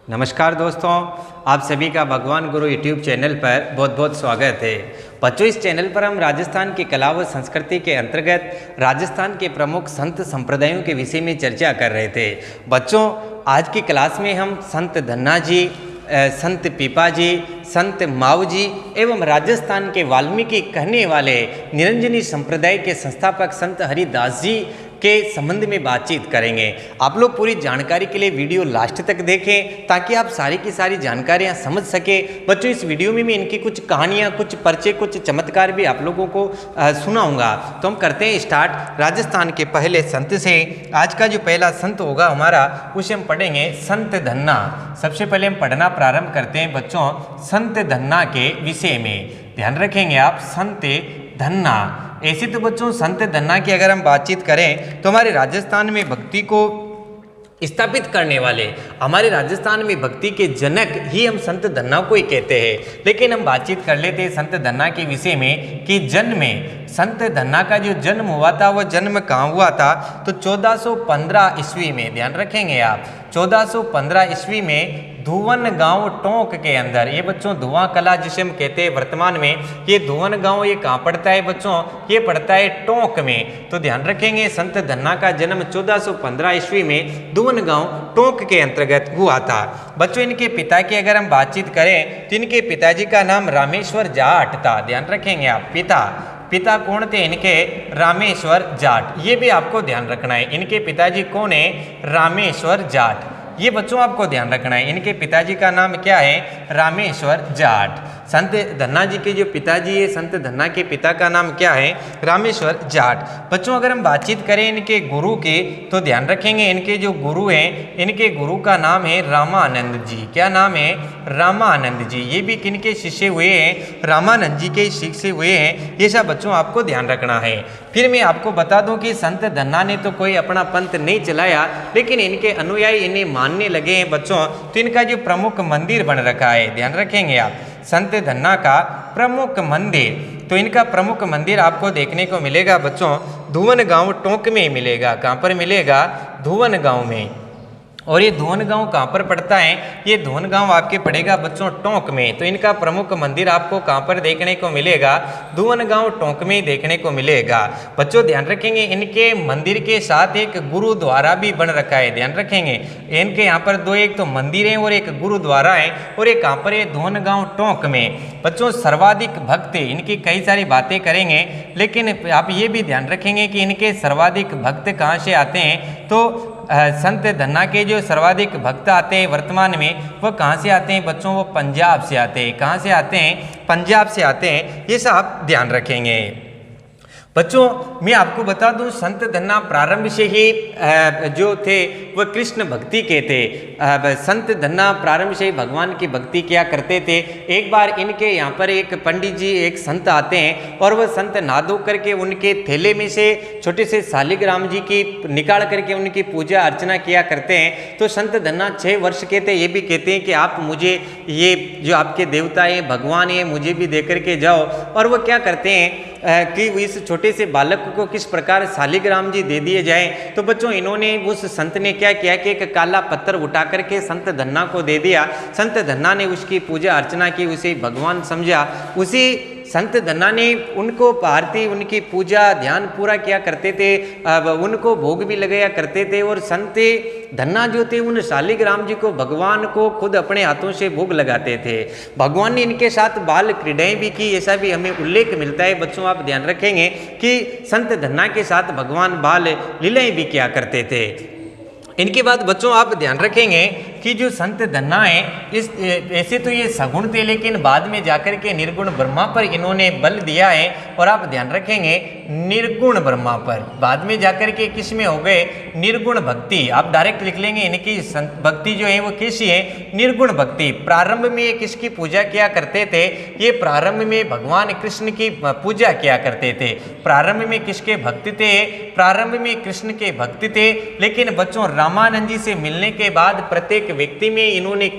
नमस्कार दोस्तों, आप सभी का भगवान गुरु यूट्यूब चैनल पर बहुत बहुत स्वागत है। बच्चों, इस चैनल पर हम राजस्थान की कला व संस्कृति के अंतर्गत राजस्थान के प्रमुख संत संप्रदायों के विषय में चर्चा कर रहे थे। बच्चों, आज की क्लास में हम संत धन्ना जी, संत पीपा जी, संत माऊ जी एवं राजस्थान के वाल्मीकि कहने वाले निरंजनी संप्रदाय के संस्थापक संत हरिदास जी के संबंध में बातचीत करेंगे। आप लोग पूरी जानकारी के लिए वीडियो लास्ट तक देखें ताकि आप सारी की सारी जानकारियां समझ सके। बच्चों, इस वीडियो में मैं इनकी कुछ कहानियां, कुछ परिचय, कुछ चमत्कार भी आप लोगों को सुनाऊंगा। तो हम करते हैं स्टार्ट राजस्थान के पहले संत से। आज का जो पहला संत होगा हमारा, उसे हम पढ़ेंगे संत धन्ना। सबसे पहले हम पढ़ना प्रारंभ करते हैं बच्चों संत धन्ना के विषय में। ध्यान रखेंगे आप, संत धन्ना। ऐसे तो बच्चों संत धन्ना की अगर हम बातचीत करें तो हमारे राजस्थान में भक्ति को स्थापित करने वाले, हमारे राजस्थान में भक्ति के जनक ही हम संत धन्ना को ही कहते हैं। लेकिन हम बातचीत कर लेते हैं संत धन्ना के विषय में कि जन्म में संत धन्ना का जो जन्म हुआ था वह जन्म कहाँ हुआ था, तो 1415 ईस्वी में। ध्यान रखेंगे आप, 1415 ईस्वी में धुवन गांव टोंक के अंदर। ये बच्चों धुआं कला जिसे हम कहते हैं वर्तमान में, ये धुवन गांव ये कहाँ पड़ता है बच्चों, ये पड़ता है टोंक में। तो ध्यान रखेंगे संत धन्ना का जन्म 1415 ईस्वी में धुवन गांव टोंक के अंतर्गत हुआ था। बच्चों, इनके पिता की अगर हम बातचीत करें तो इनके पिताजी का नाम रामेश्वर जाट था। ध्यान रखेंगे आप, पिता कौन थे इनके, रामेश्वर जाट। ये भी आपको ध्यान रखना है, इनके पिताजी कौन है, रामेश्वर जाट। ये बच्चों आपको ध्यान रखना है, इनके पिताजी का नाम क्या है, रामेश्वर जाट। संत धन्ना जी के जो पिताजी है, संत धन्ना के पिता का नाम क्या है, रामेश्वर जाट। बच्चों, अगर हम बातचीत करें इनके गुरु की तो ध्यान रखेंगे इनके जो गुरु हैं, इनके गुरु का नाम है रामानंद जी। क्या नाम है, रामानंद जी। ये भी किनके शिष्य हुए हैं, रामानंद जी के शिष्य हुए हैं। ये सब बच्चों आपको ध्यान रखना है। फिर मैं आपको बता दूं कि संत धन्ना ने तो कोई अपना पंथ नहीं चलाया, लेकिन इनके अनुयायी इन्हें मानने लगे हैं बच्चों। तो इनका जो प्रमुख मंदिर बन रखा है, ध्यान रखेंगे आप, संत धन्ना का प्रमुख मंदिर। तो इनका प्रमुख मंदिर आपको देखने को मिलेगा बच्चों धुवन गांव टोंक में मिलेगा। कहाँ पर मिलेगा, धुवन गांव में। और ये धुवन गांव कहाँ पर पड़ता है, ये धुवन गांव आपके पड़ेगा बच्चों टोंक में। तो इनका प्रमुख मंदिर आपको कहाँ पर देखने को मिलेगा, धुवन गांव टोंक में देखने को मिलेगा। बच्चों ध्यान रखेंगे इनके मंदिर के साथ एक गुरुद्वारा भी बन रखा है। ध्यान रखेंगे इनके यहाँ पर दो, एक तो मंदिर है और एक गुरुद्वारा है। और एक कहाँ पर है, धुवन गांव टोंक में। बच्चों सर्वाधिक भक्त, इनकी कई सारी बातें करेंगे, लेकिन आप ये भी ध्यान रखेंगे कि इनके सर्वाधिक भक्त कहाँ से आते हैं। तो संत धन्ना के जो सर्वाधिक भक्त आते हैं वर्तमान में, वो कहाँ से आते हैं बच्चों, वो पंजाब से आते हैं। कहाँ से आते हैं, पंजाब से आते हैं। ये सब आप ध्यान रखेंगे। बच्चों, मैं आपको बता दूं संत धन्ना प्रारंभ से ही जो थे वह कृष्ण भक्ति के थे। संत धन्ना प्रारंभ से ही भगवान की भक्ति किया करते थे। एक बार इनके यहाँ पर एक पंडित जी, एक संत आते हैं और वह संत नहा धो करके उनके थैले में से छोटे से शालिग्राम जी की निकाल करके उनकी पूजा अर्चना किया करते हैं। तो संत धन्ना 6 वर्ष के थे। ये भी कहते हैं कि आप मुझे ये जो आपके देवता हैं, भगवान हैं, मुझे भी दे करके जाओ। और वो क्या करते हैं कि इस छोटे से बालक को किस प्रकार शालिग्राम जी दे दिए जाए। तो बच्चों इन्होंने, उस संत ने क्या किया कि एक काला पत्थर उठा करके संत धन्ना को दे दिया। संत धन्ना ने उसकी पूजा अर्चना की, उसे भगवान समझा। उसी संत धन्ना ने उनको आरती, उनकी पूजा ध्यान पूरा किया करते थे, उनको भोग भी लगाया करते थे। और संत धन्ना जो थे उन शालिग्राम जी को, भगवान को खुद अपने हाथों से भोग लगाते थे। भगवान ने इनके साथ बाल क्रीड़ाएं भी की, ऐसा भी हमें उल्लेख मिलता है। बच्चों आप ध्यान रखेंगे कि संत धन्ना के साथ भगवान बाल लीलाएं भी किया करते थे। इनके बाद बच्चों आप ध्यान रखेंगे कि जो संत धन्ना है, इस ऐसे तो ये सगुण थे, लेकिन बाद में जाकर के निर्गुण ब्रह्मा पर इन्होंने बल दिया है। और आप ध्यान रखेंगे निर्गुण ब्रह्मा पर, बाद में जाकर के किस में हो गए, निर्गुण भक्ति। आप डायरेक्ट लिख लेंगे इनकी भक्ति जो है वो कैसी है, निर्गुण भक्ति। प्रारंभ में ये किसकी पूजा किया करते थे, ये प्रारंभ में भगवान कृष्ण की पूजा किया करते थे। प्रारंभ में किसके भक्त थे, प्रारंभ में कृष्ण के भक्त थे। लेकिन बच्चों रामानंद जी से मिलने के बाद प्रत्येक व्यक्ति में इन्होंने,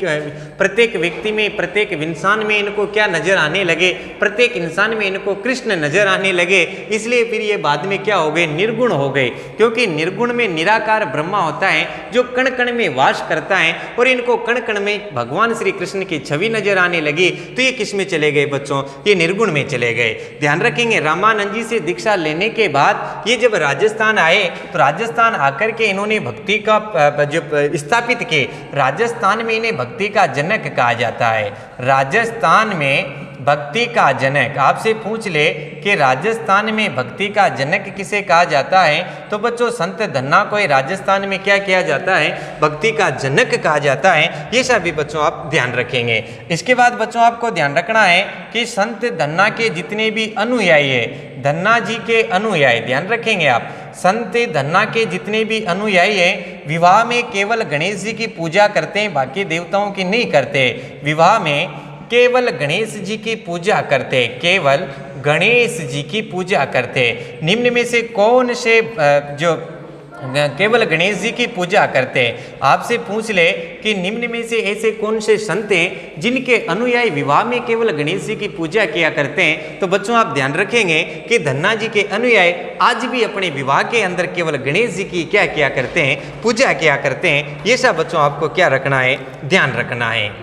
प्रत्येक व्यक्ति में, प्रत्येक इंसान में इनको क्या नजर आने लगे, प्रत्येक इंसान में इनको कृष्ण नजर आने लगे। इसलिए फिर ये बाद में क्या हो गए, निर्गुण हो गए, क्योंकि निर्गुण में निराकार ब्रह्मा होता है जो कण कण में वास करता है, और इनको कण कण में भगवान श्री कृष्ण की छवि नजर आने लगी। तो ये किस में चले गए बच्चों, ये निर्गुण में चले गए। ध्यान रखेंगे, रामानंद जी से दीक्षा लेने के बाद ये जब राजस्थान आए तो राजस्थान आकर के इन्होंने भक्ति का जो स्थापित किए। राजस्थान में इन्हें भक्ति का जनक कहा जाता है। राजस्थान में भक्ति का जनक, आपसे पूछ ले कि राजस्थान में भक्ति का जनक किसे कहा जाता है, तो बच्चों संत धन्ना को राजस्थान में क्या किया जाता है, भक्ति का जनक कहा जाता है। ये सभी बच्चों आप ध्यान रखेंगे। इसके बाद बच्चों आपको ध्यान रखना है कि संत धन्ना के जितने भी अनुयायी है, धन्ना जी के अनुयायी, ध्यान रखेंगे आप, संत धन्ना के जितने भी अनुयायी हैं विवाह में केवल गणेश जी की पूजा करते हैं, बाकी देवताओं की नहीं करते। विवाह में केवल गणेश जी की पूजा करते, केवल गणेश जी की पूजा करते। निम्न में से कौन से जो केवल गणेश जी की पूजा करते, आपसे पूछ ले कि निम्न में से ऐसे कौन से संत हैं जिनके अनुयायी विवाह में केवल गणेश जी की पूजा किया करते हैं, तो बच्चों आप ध्यान रखेंगे कि धन्ना जी के अनुयायी आज भी अपने विवाह के अंदर केवल गणेश जी की क्या किया करते हैं, पूजा किया करते हैं। ये सब बच्चों आपको क्या रखना है, ध्यान रखना है।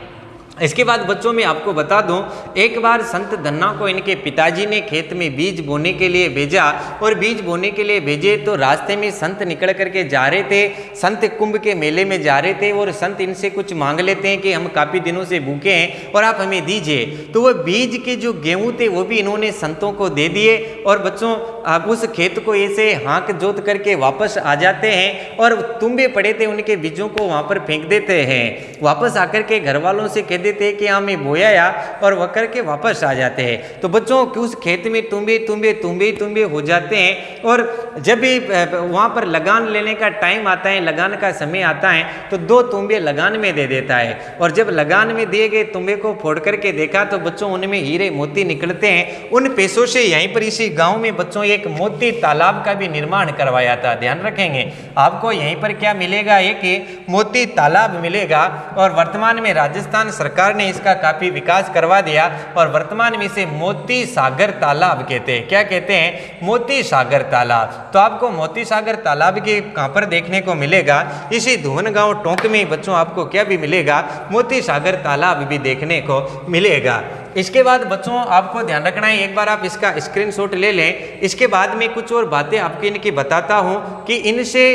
इसके बाद बच्चों में आपको बता दूं, एक बार संत धन्ना को इनके पिताजी ने खेत में बीज बोने के लिए भेजा, और बीज बोने के लिए भेजे तो रास्ते में संत निकल करके जा रहे थे, संत कुंभ के मेले में जा रहे थे, और संत इनसे कुछ मांग लेते हैं कि हम काफ़ी दिनों से भूखे हैं और आप हमें दीजिए। तो वह बीज के जो गेहूँ थे वो भी इन्होंने संतों को दे दिए, और बच्चों आप उस खेत को ऐसे हाँक जोत करके वापस आ जाते हैं, और तुम्बे पड़े थे उनके बीजों को वहाँ पर फेंक देते हैं। वापस आकर के घर वालों से कह देते हैं कि हमें बोया, और वह करके वापस आ जाते हैं। तो बच्चों उस खेत में तुम्बे तुम्बे तुम्बे तुम्बे हो जाते हैं, और जब भी वहाँ पर लगान लेने का टाइम आता है, लगान का समय आता है, तो 2 तुम्बे लगान में दे देता है। और जब लगान में दिए गए तुम्बे को फोड़ करके देखा तो बच्चों उनमें हीरे मोती निकलते हैं। उन पैसों से यहीं पर इसी गाँव में बच्चों एक मोती तालाब का भी निर्माण करवाया था। ध्यान रखेंगे, आपको यहीं पर क्या मिलेगा, एक मोती तालाब मिलेगा। और वर्तमान में राजस्थान सरकार ने इसका काफी विकास करवा दिया, और वर्तमान में इसे मोती सागर तालाब कहते हैं। क्या कहते हैं, मोती सागर तालाब। तो आपको मोती सागर तालाब के कहाँ पर देखने को मिलेगा, इसी धुवन गांव टोंक में बच्चों आपको क्या भी मिलेगा, मोती सागर तालाब भी देखने को मिलेगा। इसके बाद बच्चों आपको ध्यान रखना है, एक बार आप इसका स्क्रीनशॉट ले लें। इसके बाद में कुछ और बातें आपको इनकी बताता हूं कि इनसे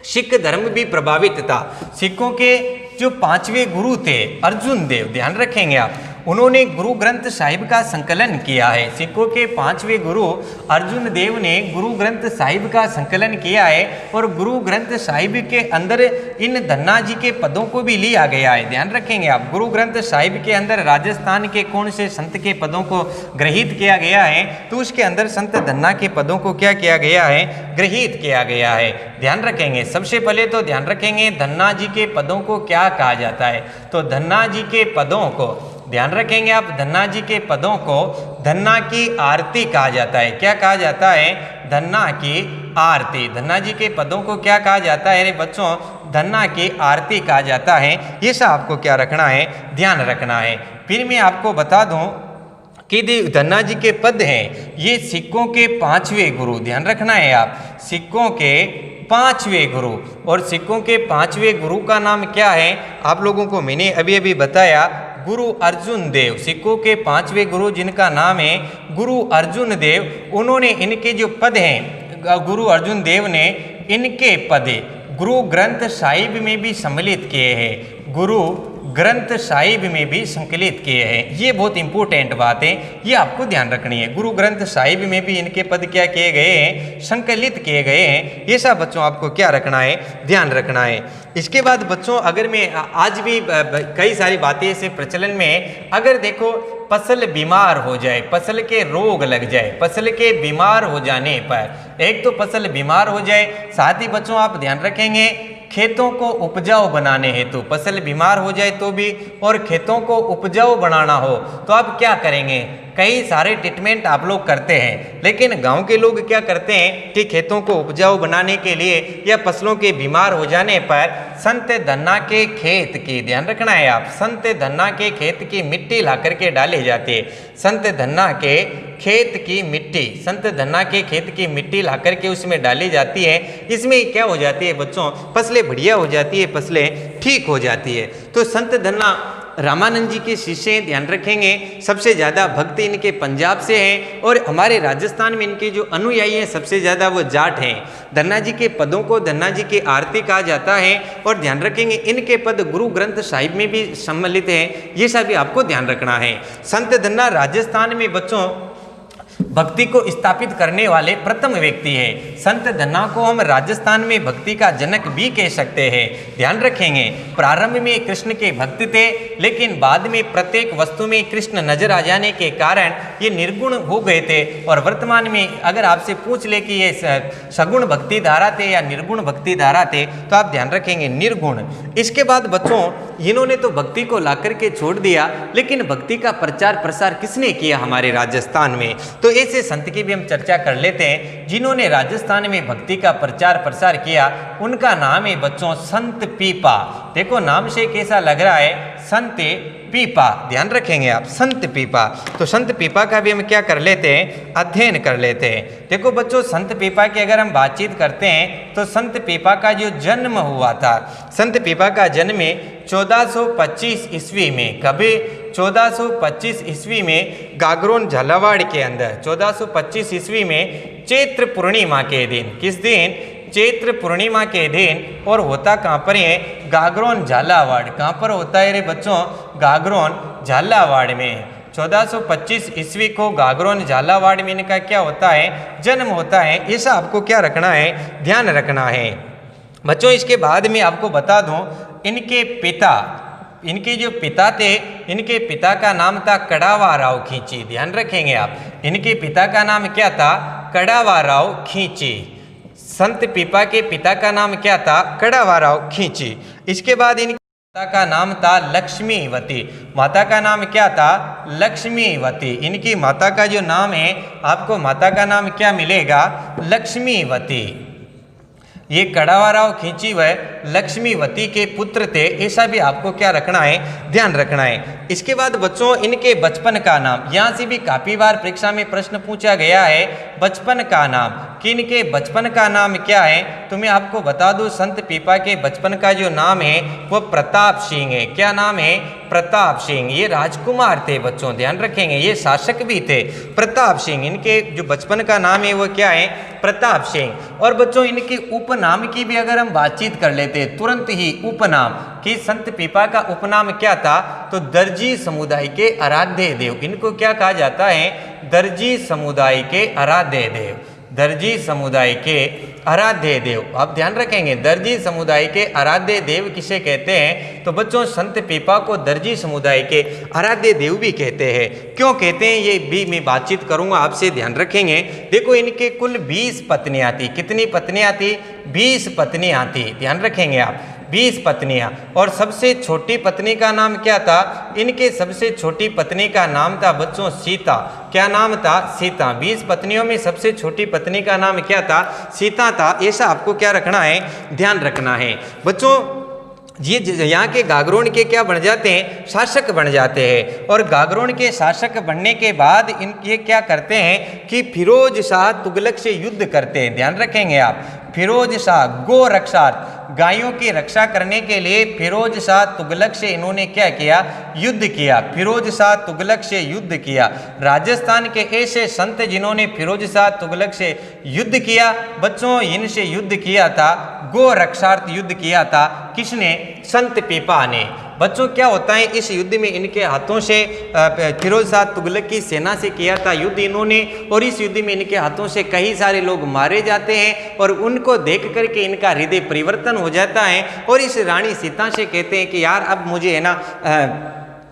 सिख धर्म भी प्रभावित था। सिखों के जो 5वें गुरु थे अर्जुन देव, ध्यान रखेंगे आप, उन्होंने गुरु ग्रंथ साहिब का संकलन किया है। सिखों के 5वें गुरु अर्जुन देव ने गुरु ग्रंथ साहिब का संकलन किया है, और गुरु ग्रंथ साहिब के अंदर इन धन्ना जी के पदों को भी लिया गया है। ध्यान रखेंगे आप, गुरु ग्रंथ साहिब के अंदर राजस्थान के कौन से संत के पदों को ग्रहित किया गया है, तो उसके अंदर संत धन्ना के पदों को क्या किया गया है, ग्रहित किया गया है। ध्यान रखेंगे, सबसे पहले तो ध्यान रखेंगे धन्ना जी के पदों को क्या कहा जाता है, तो धन्ना जी के पदों को ध्यान रखेंगे आप, धन्ना जी के पदों को धन्ना की आरती कहा जाता है। क्या कहा जाता है, धन्ना की आरती। धन्ना जी के पदों को क्या कहा जाता है, अरे बच्चों धन्ना की आरती कहा जाता है। ये सब आपको क्या रखना है, ध्यान रखना है। फिर मैं आपको बता दूं कि धन्ना जी के पद हैं, ये सिखों के 5वें गुरु, ध्यान रखना है आप, सिखों के 5वें गुरु। और सिखों के 5वें गुरु का नाम क्या है, आप लोगों को मैंने अभी अभी बताया, गुरु अर्जुन देव। सिखों के 5वें गुरु जिनका नाम है गुरु अर्जुन देव, उन्होंने इनके जो पद हैं, गुरु अर्जुन देव ने इनके पद गुरु ग्रंथ साहिब में भी सम्मिलित किए हैं, गुरु ग्रंथ साहिब में भी संकलित किए हैं। ये बहुत इंपॉर्टेंट बात है, ये आपको ध्यान रखनी है। गुरु ग्रंथ साहिब में भी इनके पद क्या किए गए हैं, संकलित किए गए हैं। ये सब बच्चों आपको क्या रखना है, ध्यान रखना है। इसके बाद बच्चों अगर मैं आज भी कई सारी बातें ऐसे प्रचलन में, अगर देखो फसल बीमार हो जाए, फसल के रोग लग जाए, फसल के बीमार हो जाने पर, एक तो फसल बीमार हो जाए, साथ ही बच्चों आप ध्यान रखेंगे खेतों को उपजाऊ बनाने हेतु, फसल बीमार हो जाए तो भी, और खेतों को उपजाऊ बनाना हो तो आप क्या करेंगे, कई सारे ट्रीटमेंट आप लोग करते हैं, लेकिन गांव के लोग क्या करते हैं कि खेतों को उपजाऊ बनाने के लिए या फसलों के बीमार हो जाने पर संत धन्ना के खेत की, ध्यान रखना है आप, संत धन्ना के खेत की मिट्टी ला करके डाली जाती है। संत धन्ना के खेत की मिट्टी, संत धन्ना के खेत की मिट्टी ला करके उसमें डाली जाती है। इसमें क्या हो जाती है बच्चों, फसलें बढ़िया हो जाती है, फसलें ठीक हो जाती है। तो संत धन्ना रामानंद जी के शिष्य हैं, ध्यान रखेंगे। सबसे ज़्यादा भक्त इनके पंजाब से हैं और हमारे राजस्थान में इनके जो अनुयायी हैं सबसे ज़्यादा वो जाट हैं। धन्ना जी के पदों को धन्ना जी की आरती कहा जाता है और ध्यान रखेंगे इनके पद गुरु ग्रंथ साहिब में भी सम्मिलित हैं, ये सब भी आपको ध्यान रखना है। संत धन्ना राजस्थान में बच्चों भक्ति को स्थापित करने वाले प्रथम व्यक्ति है। संत धन्ना को हम राजस्थान में भक्ति का जनक भी कह सकते हैं। ध्यान रखेंगे प्रारंभ में कृष्ण के भक्त थे, लेकिन बाद में प्रत्येक वस्तु में कृष्ण नजर आ जाने के कारण ये निर्गुण हो गए थे और वर्तमान में अगर आपसे पूछ ले कि ये सगुण भक्ति धारा थे या निर्गुण भक्ति धारा थे तो आप ध्यान रखेंगे निर्गुण। इसके बाद बच्चों इन्होंने तो भक्ति को ला करके छोड़ दिया, लेकिन भक्ति का प्रचार प्रसार किसने किया हमारे राजस्थान में? तो ऐसे संत की भी हम चर्चा कर लेते हैं जिन्होंने राजस्थान में भक्ति का प्रचार प्रसार किया। उनका नाम है बच्चों संत पीपा। देखो नाम से कैसा लग रहा है, संत पीपा, ध्यान रखेंगे आप, संत पीपा। तो संत पीपा का भी हम क्या कर लेते हैं, अध्ययन कर लेते हैं। देखो बच्चों संत पीपा की अगर हम बातचीत करते हैं तो संत पीपा का जो जन्म हुआ था, संत पीपा का जन्म 1425 ईस्वी में, कभी 1425 ईस्वी में गागरोन झालावाड़ के अंदर, 1425 ईस्वी में चैत्र पूर्णिमा के दिन, किस दिन, चैत्र पूर्णिमा के दिन, और होता कहाँ पर है, गागरोन झालावाड़। कहाँ पर होता है रे बच्चों, गागरोन झालावाड़ में। 1425 ईस्वी को गागरोन झालावाड़ में इनका क्या होता है, जन्म होता है। ऐसा आपको क्या रखना है, ध्यान रखना है बच्चों। इसके बाद में आपको बता दूं इनके पिता, इनके जो पिता थे, इनके पिता का नाम था कड़ावा राव खींची। ध्यान रखेंगे आप, इनके पिता का नाम क्या था, कड़ावा राव खींची। संत पीपा के पिता का नाम क्या था, कड़ावा राव खींची। इसके बाद इनके माता का नाम था लक्ष्मीवती। माता का नाम क्या था, लक्ष्मीवती। इनकी माता का जो नाम है, आपको माता का नाम क्या मिलेगा, लक्ष्मीवती। ये कड़ावा राव खींची व लक्ष्मीवती के पुत्र थे, ऐसा भी आपको क्या रखना है, ध्यान रखना है। इसके बाद बच्चों इनके बचपन का नाम, यहाँ से भी काफी बार परीक्षा में प्रश्न पूछा गया है, बचपन का नाम, कि इनके बचपन का नाम क्या है। तो मैं आपको बता दूं संत पीपा के बचपन का जो नाम है वो प्रताप सिंह है। क्या नाम है, प्रताप सिंह। ये राजकुमार थे बच्चों, ध्यान रखेंगे, ये शासक भी थे, प्रताप सिंह। इनके जो बचपन का नाम है वो क्या है, प्रताप सिंह। और बच्चों इनके उपनाम की भी अगर हम बातचीत कर लेते हैं तुरंत ही, उपनाम कि संत पीपा का उपनाम क्या था, तो दर्जी समुदाय के आराध्य देव। इनको क्या कहा जाता है, दर्जी समुदाय के आराध्य देव, दर्जी समुदाय के आराध्य देव। आप ध्यान रखेंगे दर्जी समुदाय के आराध्य देव किसे कहते हैं, तो बच्चों संत पीपा को दर्जी समुदाय के आराध्य देव भी कहते हैं। क्यों कहते हैं ये भी मैं बातचीत करूंगा आपसे, ध्यान रखेंगे। देखो इनके कुल 20 पत्नियां थी। कितनी पत्नियां थी, 20 पत्नियां थी, ध्यान रखेंगे आप, 20 पत्नियां। और सबसे छोटी पत्नी का नाम क्या था, इनके सबसे छोटी पत्नी का नाम था बच्चों सीता। क्या नाम था, सीता। 20 पत्नियों में सबसे छोटी पत्नी का नाम क्या था, सीता था। ऐसा आपको क्या रखना है, ध्यान रखना है बच्चों। ये यहाँ के गागरोन के क्या बन जाते हैं, शासक बन जाते हैं। और गागरोन के शासक बनने के बाद इनके क्या करते हैं कि फिरोज शाह तुगलक से युद्ध करते हैं। ध्यान रखेंगे आप, फिरोज शाह गो रक्षार्थ, गायों की रक्षा करने के लिए फिरोज शाह तुगलक से इन्होंने क्या किया, युद्ध किया। फिरोज शाह तुगलक से युद्ध किया। राजस्थान के ऐसे संत जिन्होंने फिरोज शाह तुगलक से युद्ध किया बच्चों, इनसे युद्ध किया था, गो रक्षार्थ युद्ध किया था। किसने, संत पीपा ने। बच्चों क्या होता है, इस युद्ध में इनके हाथों से फिरोज शाह तुगलक की सेना से किया था युद्ध इन्होंने, और इस युद्ध में इनके हाथों से कई सारे लोग मारे जाते हैं और उनको देख करके इनका हृदय परिवर्तन हो जाता है। और इस रानी सीता से कहते हैं कि यार अब मुझे है ना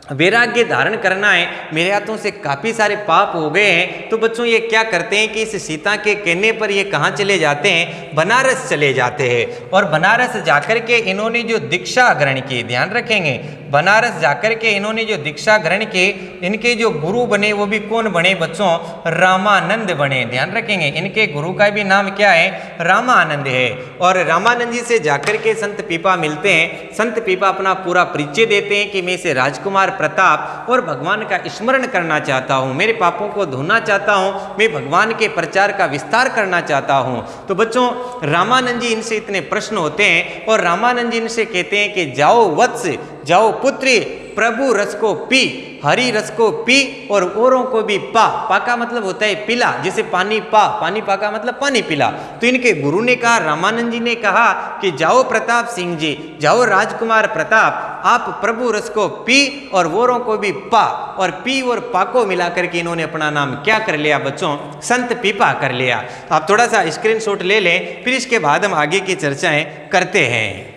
वैराग्य धारण करना है, मेरे हाथों से काफ़ी सारे पाप हो गए हैं। तो बच्चों ये क्या करते हैं कि इस सीता के कहने पर ये कहाँ चले जाते हैं, बनारस चले जाते हैं। और बनारस जाकर के इन्होंने जो दीक्षा ग्रहण की, ध्यान रखेंगे, बनारस जाकर के इन्होंने जो दीक्षा ग्रहण की, इनके जो गुरु बने वो भी कौन बने बच्चों, रामानंद बने। ध्यान रखेंगे, इनके गुरु का भी नाम क्या है, रामानंद है। और रामानंद जी से जाकर के संत पीपा मिलते हैं। संत पीपा अपना पूरा परिचय देते हैं कि मैं इसे राजकुमार प्रताप और भगवान का स्मरण करना चाहता हूँ, मेरे पापों को धोना चाहता हूँ, मैं भगवान के प्रचार का विस्तार करना चाहता हूँ। तो बच्चों रामानंद जी इनसे इतने प्रश्न होते हैं और रामानंद जी इनसे कहते हैं कि जाओ वत्स, जाओ पुत्री, प्रभु रस को पी, हरि रस को पी और औरों को भी पा। पा का मतलब होता है पिला, जैसे पानी पा, पानी पा का मतलब पानी पिला। तो इनके गुरु ने कहा, रामानंद जी ने कहा कि जाओ प्रताप सिंह जी, जाओ राजकुमार प्रताप, आप प्रभु रस को पी और औरों को भी पा। और पी और पा को मिला करके इन्होंने अपना नाम क्या कर लिया बच्चों, संत पीपा कर लिया। आप थोड़ा सा स्क्रीनशॉट ले लें, फिर इसके बाद हम आगे की चर्चाएं करते हैं।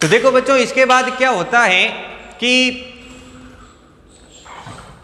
तो देखो बच्चों इसके बाद क्या होता है कि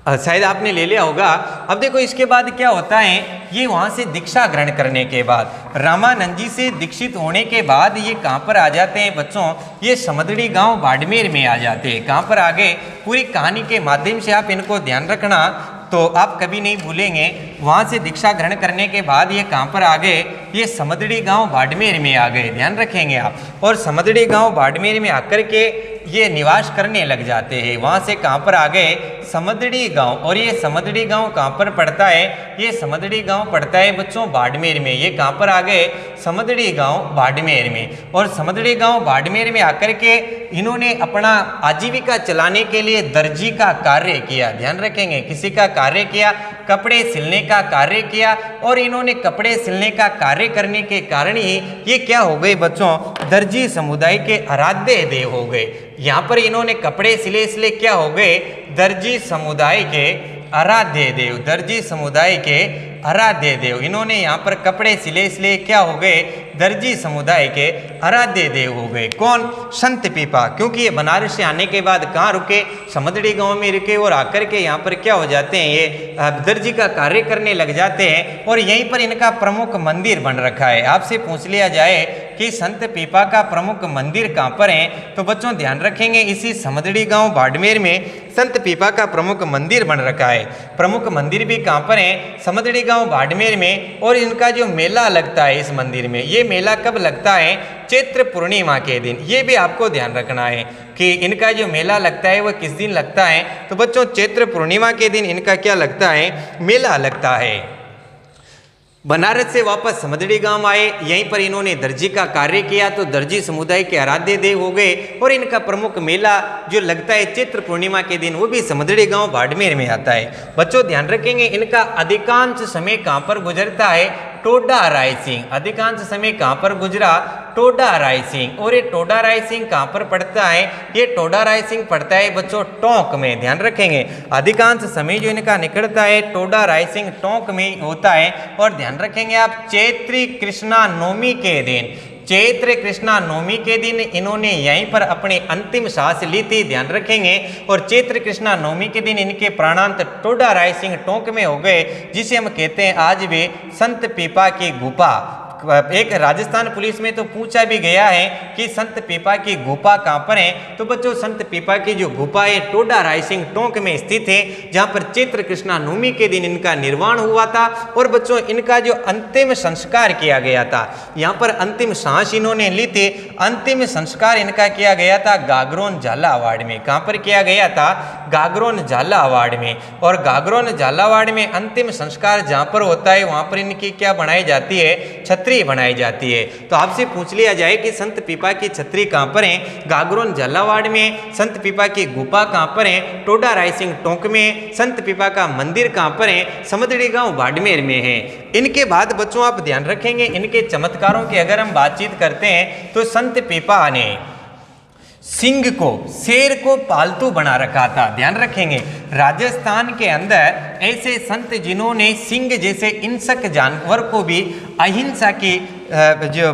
शायद आपने ले लिया होगा। अब देखो इसके बाद क्या होता है, ये वहाँ से दीक्षा ग्रहण करने के बाद, रामानंद जी से दीक्षित होने के बाद ये कहाँ पर आ जाते हैं बच्चों, ये समदड़ी गांव बाड़मेर में आ जाते हैं। कहाँ पर आ गए, पूरी कहानी के माध्यम से आप इनको ध्यान रखना, तो आप कभी नहीं भूलेंगे। वहाँ से दीक्षा ग्रहण करने के बाद ये कहाँ पर आ गए, ये समदड़ी गांव बाड़मेर में आ गए, ध्यान रखेंगे आप। और समदड़ी गांव बाड़मेर में आकर के ये निवास करने लग जाते हैं। वहाँ से कहाँ पर आ गए, समदड़ी गांव। और ये समदड़ी गांव कहाँ पर पड़ता है, ये समदड़ी गांव पड़ता है बच्चों बाड़मेर में। ये कहाँ पर आ गए, समदड़ी गांव बाड़मेर में। और समदड़ी गांव बाड़मेर में आकर के इन्होंने अपना आजीविका चलाने के लिए दर्जी का कार्य किया, ध्यान रखेंगे, किसी का कार्य किया, कपड़े सिलने का कार्य किया। और इन्होंने कपड़े सिलने का कार्य करने के कारण ही ये क्या हो गए बच्चों, दर्जी समुदाय के आराध्य देव हो गए। यहाँ पर इन्होंने कपड़े सिले इसलिए क्या हो गए, दर्जी समुदाय के आराध्य देव, दर्जी समुदाय के आराध्य देव। इन्होंने यहाँ पर कपड़े सिले इसलिए क्या हो गए, दर्जी समुदाय के आराध्य देव हो गए। कौन, संत पीपा। क्योंकि ये बनारस से आने के बाद कहाँ रुके, समदड़ी गांव में रुके और आकर के यहाँ पर क्या हो जाते हैं, ये दर्जी का कार्य करने लग जाते हैं। और यहीं पर इनका प्रमुख मंदिर बन रखा है। आपसे पूछ लिया जाए कि संत पीपा का प्रमुख मंदिर कहाँ पर है, तो बच्चों ध्यान रखेंगे इसी समदड़ी गांव बाड़मेर में संत पीपा का प्रमुख मंदिर बन रखा है। प्रमुख मंदिर भी कहाँ पर है, समदड़ी गांव बाड़मेर में। और इनका जो मेला लगता है इस मंदिर में, ये मेला कब लगता है, चैत्र पूर्णिमा के दिन। ये भी आपको ध्यान रखना है कि इनका जो मेला लगता है वह किस दिन लगता है, तो बच्चों चैत्र पूर्णिमा के दिन इनका क्या लगता है, मेला लगता है। बनारस से वापस समदड़ी गांव आए, यहीं पर इन्होंने दर्जी का कार्य किया, तो दर्जी समुदाय के आराध्य देव हो गए। और इनका प्रमुख मेला जो लगता है चैत्र पूर्णिमा के दिन, वो भी समदड़ी गांव बाड़मेर में आता है। बच्चों ध्यान रखेंगे इनका अधिकांश समय कहाँ पर गुजरता है, टोडा रायसिंह। अधिकांश समय कहाँ पर गुजरा, टोडा रायसिंह। और ये टोडा रायसिंह कहाँ पर पड़ता है, ये टोडा रायसिंह पड़ता है बच्चों टोंक में, ध्यान रखेंगे। अधिकांश समय जो इनका निकलता है टोडा रायसिंह टोंक में होता है। और ध्यान रखेंगे आप चैत्री कृष्णा नवमी के दिन, चैत्र कृष्णा नवमी के दिन इन्होंने यहीं पर अपनी अंतिम सांस ली थी, ध्यान रखेंगे। और चैत्र कृष्णा नवमी के दिन इनके प्राणांत टोडा रायसिंह टोंक में हो गए, जिसे हम कहते हैं आज भी संत पीपा की गुफा। एक राजस्थान पुलिस में तो पूछा भी गया है कि संत पीपा की गुफा कहाँ पर है, तो बच्चों संत पीपा की जो गुफा है टोडा रायसिंह टोंक में स्थित है, जहाँ पर चैत्र कृष्णा नवमी के दिन इनका निर्वाण हुआ था। और बच्चों इनका जो अंतिम संस्कार किया गया था, यहाँ पर अंतिम सांस इन्होंने ली थी, अंतिम संस्कार इनका किया गया था गागरोन झालावाड़ में। कहाँ पर किया गया था, गागरोन झालावाड़ में। और गागरोन झालावाड़ में अंतिम संस्कार जहाँ पर होता है, वहाँ पर इनकी क्या बनाई जाती है, छत्री बनाई जाती है। तो आपसे पूछ लिया जाए कि संत पीपा की छत्री कहाँ पर है, गागरोन झालावाड़ में। संत पीपा की गुफा कहाँ पर है, टोडा रायसिंह टोंक में। संत पीपा का मंदिर कहाँ पर है, समदड़ी गांव बाड़मेर में है। इनके बाद बच्चों आप ध्यान रखेंगे इनके चमत्कारों की अगर हम बातचीत करते हैं, तो संत पीपा ने सिंह को, शेर को पालतू बना रखा था। ध्यान रखेंगे राजस्थान के अंदर ऐसे संत जिन्होंने सिंह जैसे हिंसक जानवर को भी अहिंसा की जो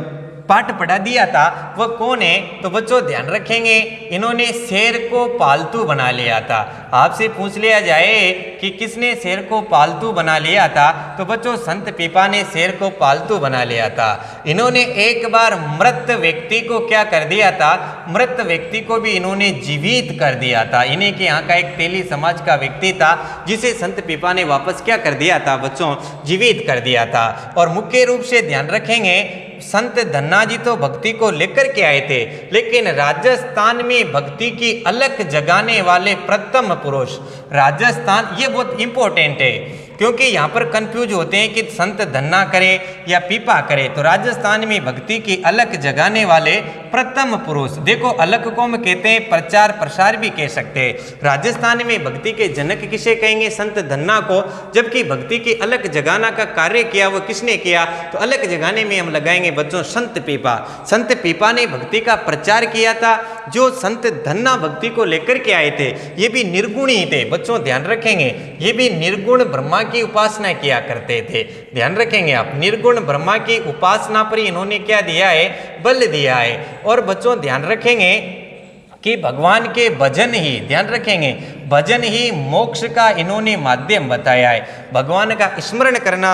पाठ पढ़ा दिया था वह कौन है? तो बच्चों ध्यान रखेंगे, इन्होंने शेर को पालतू बना लिया था। आपसे पूछ लिया जाए कि किसने शेर को पालतू बना लिया था, तो बच्चों संत पीपा ने शेर को पालतू बना लिया था। इन्होंने एक बार मृत व्यक्ति को क्या कर दिया था? मृत व्यक्ति को भी इन्होंने जीवित कर दिया था। इन्हीं के यहाँ का एक तेली समाज का व्यक्ति था जिसे संत पीपा ने वापस क्या कर दिया था बच्चों? जीवित कर दिया था। और मुख्य रूप से ध्यान रखेंगे, संत धन्ना जी तो भक्ति को लेकर के आए थे, लेकिन राजस्थान में भक्ति की अलग जगाने वाले प्रथम पुरुष, राजस्थान ये बहुत इंपॉर्टेंट है क्योंकि यहाँ पर कंफ्यूज होते हैं कि संत धन्ना करे या पीपा करे। तो राजस्थान में भक्ति की अलग जगाने वाले प्रथम पुरुष, देखो अलग को हम कहते हैं, प्रचार प्रसार भी कह सकते हैं। राजस्थान में भक्ति के जनक किसे कहेंगे? संत धन्ना को। जबकि भक्ति की अलग जगाना का कार्य किया वो किसने किया? तो अलग जगाने में हम लगाएंगे बच्चों संत पीपा। संत पीपा ने भक्ति का प्रचार किया था। जो संत धन्ना भक्ति को लेकर के आए थे ये भी निर्गुणी थे बच्चों, ध्यान रखेंगे, ये भी निर्गुण ब्रह्मा की उपासना किया करते थे। ध्यान रखेंगे आप, निर्गुण ब्रह्मा की उपासना पर इन्होंने क्या दिया है? बल दिया है। और बच्चों ध्यान रखेंगे कि भगवान के भजन ही, ध्यान रखेंगे, भजन ही मोक्ष का इन्होंने माध्यम बताया है। भगवान का स्मरण करना,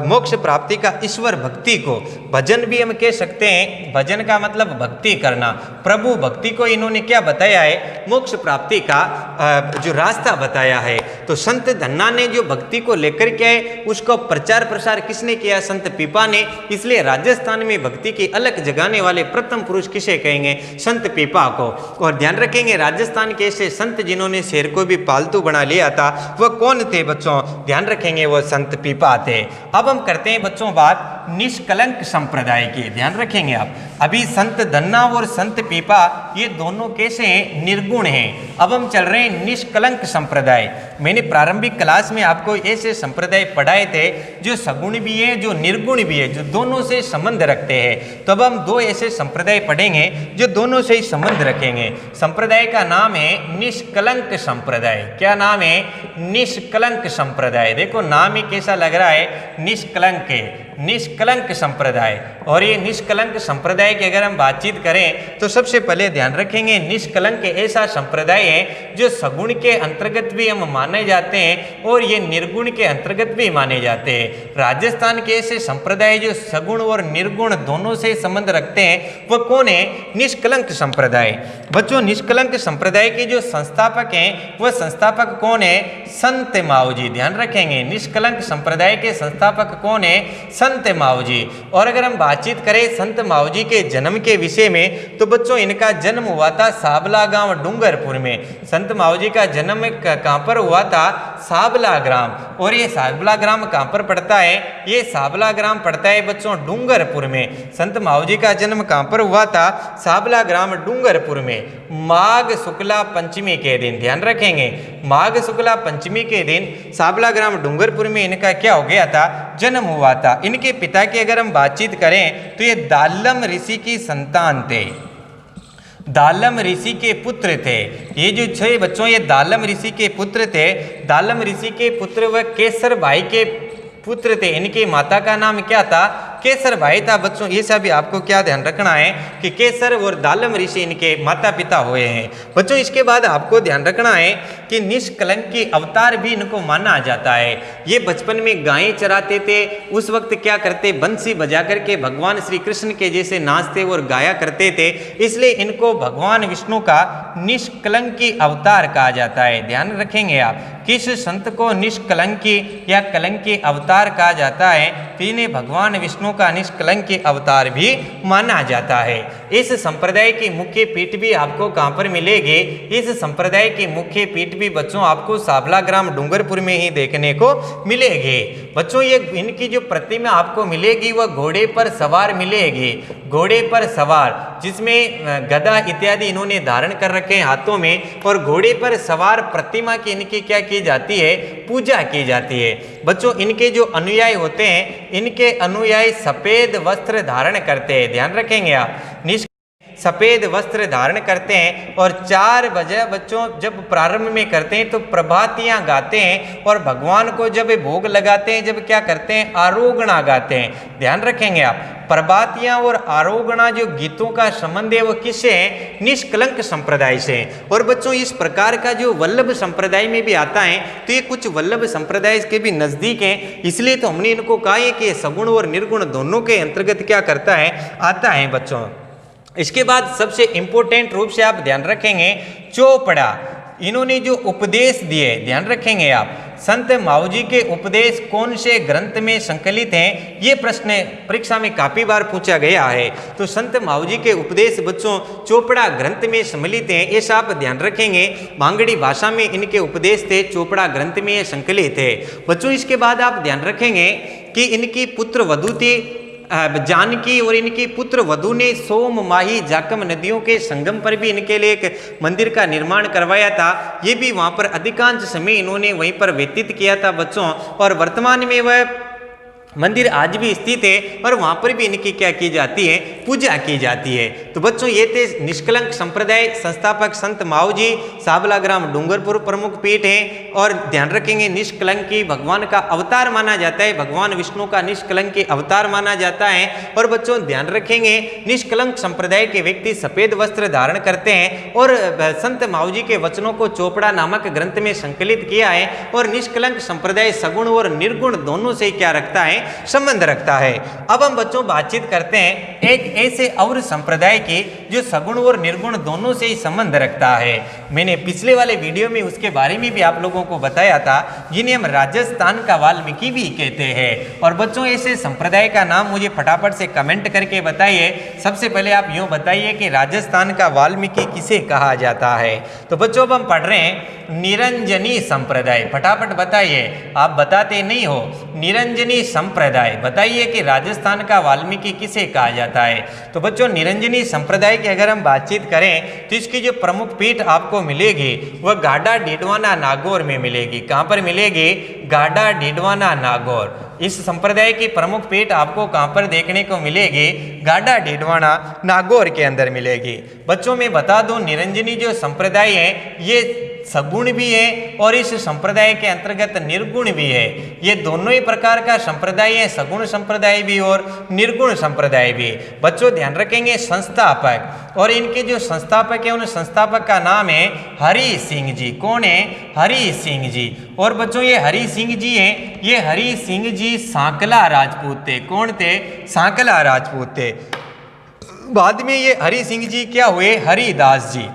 मोक्ष प्राप्ति का, ईश्वर भक्ति को भजन भी हम कह सकते हैं। भजन का मतलब भक्ति करना। प्रभु भक्ति को इन्होंने क्या बताया है? मोक्ष प्राप्ति का जो रास्ता बताया है। तो संत धन्ना ने जो भक्ति को लेकर के आए उसको प्रचार प्रसार किसने किया? संत पीपा ने। इसलिए राजस्थान में भक्ति की अलग जगाने वाले प्रथम पुरुष किसे कहेंगे? संत पीपा को। और ध्यान रखेंगे राजस्थान के ऐसे संत जिन्होंने शेर को भी पालतू बना लिया था वह कौन थे बच्चों? ध्यान रखेंगे वो संत पीपा थे। अब हम करते हैं बच्चों बात निष्कलंक संप्रदाय की। ध्यान रखेंगे आप, अभी संत धन्ना और संत पीपा ये दोनों कैसे हैं? निर्गुण हैं। अब हम चल रहे हैं निष्कलंक संप्रदाय। मैंने प्रारंभिक क्लास में आपको ऐसे संप्रदाय पढ़ाए थे जो सगुण भी है, जो निर्गुण भी है, जो दोनों से संबंध रखते हैं। तो अब हम दो ऐसे संप्रदाय पढ़ेंगे जो दोनों से ही संबंध रखेंगे। संप्रदाय का नाम है निष्कलंक संप्रदाय। क्या नाम है? निष्कलंक संप्रदाय। देखो नाम ही कैसा लग रहा है, निष्कलंक है, निष्कलंक संप्रदाय। और ये निष्कलंक संप्रदाय की अगर हम बातचीत करें तो सबसे पहले ध्यान रखेंगे निष्कलंक ऐसा संप्रदाय है जो सगुण के अंतर्गत भी हम माने जाते हैं और ये निर्गुण के अंतर्गत भी माने जाते हैं। राजस्थान के ऐसे संप्रदाय जो सगुण और निर्गुण दोनों से संबंध रखते हैं वह कौन है? निष्कलंक संप्रदाय। बच्चों निष्कलंक संप्रदाय के जो संस्थापक हैं वह संस्थापक कौन है? संत मावजी। ध्यान रखेंगे निष्कलंक संप्रदाय के संस्थापक कौन है? संत मावजी। और अगर हम बातचीत करें संत मावजी के जन्म के विषय में तो बच्चों इनका जन्म हुआ था साबला गांव डूंगरपुर में। संत मावजी का जन्म कहाँ पर हुआ था? साबला ग्राम। और ये साबला ग्राम कहाँ पर पड़ता है? ये साबला ग्राम पड़ता है बच्चों डूंगरपुर में। संत मावजी का जन्म कहाँ पर हुआ था? साबला ग्राम डूंगरपुर में, माघ शुक्ला पंचमी के दिन। ध्यान रखेंगे माघ शुक्ला पंचमी के दिन साबला ग्राम डूंगरपुर में इनका क्या हो गया था? जन्म हुआ था। इनके पिता की अगर हम बातचीत करें तो ये दालम ऋषि की संतान थे, दालम ऋषि के पुत्र थे। ये जो छह बच्चों ये दालम ऋषि के पुत्र थे। दालम ऋषि के पुत्र व केसर भाई के पुत्र थे। इनकी माता का नाम क्या था? केसर भाई था। बच्चों ये सभी आपको क्या ध्यान रखना है कि केसर और दालम ऋषि इनके माता पिता हुए हैं। बच्चों इसके बाद आपको ध्यान रखना है कि निष्कलंक की अवतार भी इनको माना जाता है। ये बचपन में गायें चराते थे, उस वक्त क्या करते? बंसी बजा करके भगवान श्री कृष्ण के जैसे नाचते और गाया करते थे। इसलिए इनको भगवान विष्णु का निष्कलंकी अवतार कहा जाता है। ध्यान रखेंगे आप, किस संत को निष्कलंकी या कलंकी अवतार कहा जाता है तो इन्हें भगवान विष्णु का निष्कलंकी अवतार भी माना जाता है। इस संप्रदाय की मुख्य पीठ भी आपको कहाँ पर मिलेगी? इस संप्रदाय की मुख्य पीठ भी बच्चों आपको साबला ग्राम डूंगरपुर में ही देखने को मिलेगी। बच्चों ये इनकी जो प्रतिमा आपको मिलेगी वह घोड़े पर सवार मिलेगी, घोड़े पर सवार, जिसमें गदा इत्यादि इन्होंने धारण कर रखे हैं हाथों में। और घोड़े पर सवार प्रतिमा की इनकी क्या की जाती है? पूजा की जाती है। बच्चों इनके जो अनुयायी होते हैं, इनके अनुयायी सफेद वस्त्र धारण करते हैं। ध्यान रखेंगे आप, सफ़ेद वस्त्र धारण करते हैं और 4 बजे बच्चों जब प्रारंभ में करते हैं तो प्रभातियाँ गाते हैं और भगवान को जब भोग लगाते हैं जब क्या करते हैं आरोगणा गाते हैं। ध्यान रखेंगे आप, प्रभातियाँ और आरोगणा जो गीतों का संबंध है वो किससे है? निष्कलंक संप्रदाय से। और बच्चों इस प्रकार का जो वल्लभ संप्रदाय में भी आता है तो ये कुछ वल्लभ संप्रदाय के भी नजदीक हैं, इसलिए तो हमने इनको कहा है कि सगुण और निर्गुण दोनों के अंतर्गत क्या करता है? आता है बच्चों। इसके बाद सबसे इंपॉर्टेंट रूप से आप ध्यान रखेंगे चोपड़ा, इन्होंने जो उपदेश दिए, ध्यान रखेंगे आप, संत माऊजी के उपदेश कौन से ग्रंथ में संकलित हैं? ये प्रश्न परीक्षा में काफी बार पूछा गया है। तो संत माऊजी के उपदेश बच्चों चोपड़ा ग्रंथ में सम्मिलित हैं, ऐसा आप ध्यान रखेंगे। मांगड़ी भाषा में इनके उपदेश थे, चोपड़ा ग्रंथ में ये संकलित है बच्चों। इसके बाद आप ध्यान रखेंगे कि इनकी पुत्र वधु थी जानकी और इनकी पुत्र वधु ने सोम माही जाकम नदियों के संगम पर भी इनके लिए एक मंदिर का निर्माण करवाया था। ये भी वहाँ पर अधिकांश समय इन्होंने वहीं पर व्यतीत किया था बच्चों। और वर्तमान में वह मंदिर आज भी स्थित है और वहाँ पर भी इनकी क्या की जाती है? पूजा की जाती है। तो बच्चों ये थे निष्कलंक संप्रदाय, संस्थापक संत माऊजी, साबला ग्राम डूंगरपुर प्रमुख पीठ है। और ध्यान रखेंगे निष्कलंकी भगवान का अवतार माना जाता है, भगवान विष्णु का निष्कलंकी अवतार माना जाता है। और बच्चों ध्यान रखेंगे निष्कलंक संप्रदाय के व्यक्ति सफ़ेद वस्त्र धारण करते हैं और संत माऊजी के वचनों को चोपड़ा नामक ग्रंथ में संकलित किया है। और निष्कलंक संप्रदाय सगुण और निर्गुण दोनों से क्या रखता है? संबंध रखता है। अब हम बच्चों बातचीत करते हैं एक ऐसे और संप्रदाय की जो सगुण और निर्गुण दोनों से ही संबंध रखता है। मैंने पिछले वाले वीडियो में उसके बारे में भी आप लोगों को बताया था, जिन्हें हम राजस्थान का वाल्मीकि भी कहते हैं। और बच्चों ऐसे संप्रदाय का नाम मुझे फटाफट से कमेंट करके बताइए। सबसे पहले आप यूँ बताइए कि राजस्थान का वाल्मीकि किसे कहा जाता है? तो बच्चों अब हम पढ़ रहे हैं निरंजनी संप्रदाय। फटाफट बताइए, आप बताते नहीं हो। निरंजनी संप्रदाय, बताइए कि राजस्थान का वाल्मीकि किसे कहा जाता है? तो बच्चों निरंजनी संप्रदाय की अगर हम बातचीत करें तो इसकी जो प्रमुख पीठ आपको मिलेगी वह गाडा डीडवाना नागौर में मिलेगी। कहाँ पर मिलेगी? गाडा डीडवाना नागौर। इस संप्रदाय की प्रमुख पीठ आपको कहाँ पर देखने को मिलेगी? गाडा डीडवाना नागौर के अंदर मिलेगी। बच्चों मैं बता दूं निरंजनी जो संप्रदाय है ये सगुण भी है और इस संप्रदाय के अंतर्गत निर्गुण भी है। ये दोनों ही प्रकार का संप्रदाय है, सगुण संप्रदाय भी और निर्गुण संप्रदाय भी। बच्चों ध्यान रखेंगे संस्थापक, और इनके जो संस्थापक है उन संस्थापक का नाम है हरि सिंह जी। कौन है? हरि सिंह जी। और बच्चों ये हरि सिंह जी हैं, ये हरि सिंह जी सांकला राजपूत थे। कौन थे? सांकला राजपूत थे। बाद में ये हरि सिंह जी क्या हुए? हरिदास जी।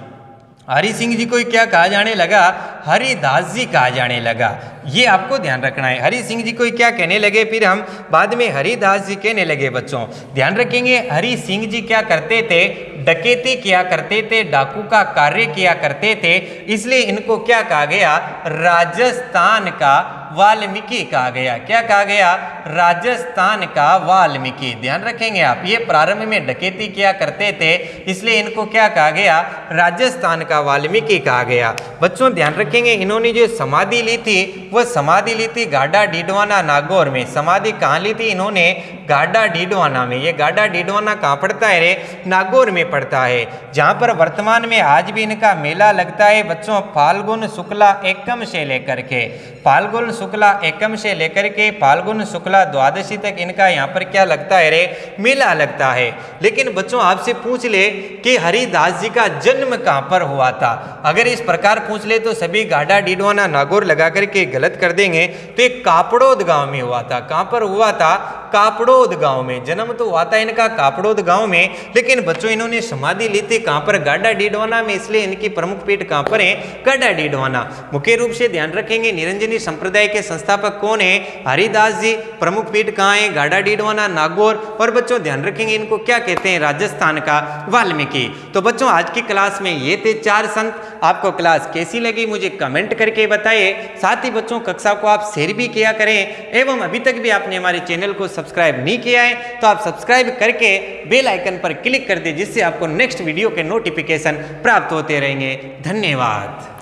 हरि सिंह जी को क्या कहा जाने लगा? हरिदास जी कहा जाने लगा। ये आपको ध्यान रखना है। हरि सिंह जी को क्या कहने लगे, फिर हम बाद में हरिदास जी कहने लगे। बच्चों ध्यान रखेंगे हरि सिंह जी क्या करते थे? डकैती किया करते थे, डाकू का कार्य किया करते थे, इसलिए इनको क्या कहा गया? राजस्थान का वाल्मीकि कहा गया। क्या कहा गया? राजस्थान का वाल्मीकि। ध्यान रखेंगे आप, ये प्रारंभ में डकैती किया करते थे इसलिए इनको क्या कहा गया? राजस्थान का वाल्मीकि कहा गया। बच्चों ध्यान रखेंगे इन्होंने जो समाधि ली थी वह समाधि ली थी गाडा डीडवाना नागौर में। समाधि कहाँ ली थी इन्होंने? गाडा डीडवाना में। ये गाडा डीडवाना कहाँ पड़ता है रे? नागौर में पड़ता है, जहाँ पर वर्तमान में आज भी इनका मेला लगता है बच्चों। फाल्गुन शुक्ला एकम से लेकर के फाल्गुन शुक्ला एकम से लेकर के फाल्गुन शुक्ला द्वादशी तक इनका यहाँ पर क्या लगता है रे? मेला लगता है। लेकिन बच्चों आपसे पूछ ले कि हरिदास जी का जन्म कहाँ पर हुआ था, अगर इस प्रकार पूछ ले तो सभी गाडा डीडवाना नागौर लगा करके गलत कर देंगे। तो एक कापड़ोद गांव में हुआ था। कहाँ पर हुआ था? कापड़ोद गांव में। जन्म तो हुआ था इनका कापड़ोद गांव में, लेकिन बच्चों इन्होंने समाधि ली थी कहाँ पर? गाडा डीडवाना में, इसलिए इनकी प्रमुख पीठ कहाँ पर है? गाडा डीडवाना। मुख्य रूप से ध्यान रखेंगे निरंजनी संप्रदाय के संस्थापक कौन है? हरिदास जी। प्रमुख पीठ कहाँ है? गाडा डीडवाना नागौर। और बच्चों ध्यान रखेंगे इनको क्या कहते हैं? राजस्थान का वाल्मीकि। तो बच्चों आज की क्लास में ये थे 4 संत। आपको क्लास कैसी लगी मुझे कमेंट करके बताइए। साथ ही बच्चों कक्षा को आप शेयर भी किया करें, एवं अभी तक भी आपने हमारे चैनल को सब्सक्राइब नहीं किया है तो आप सब्सक्राइब करके बेल आइकन पर क्लिक कर दे, जिससे आपको नेक्स्ट वीडियो के नोटिफिकेशन प्राप्त होते रहेंगे। धन्यवाद।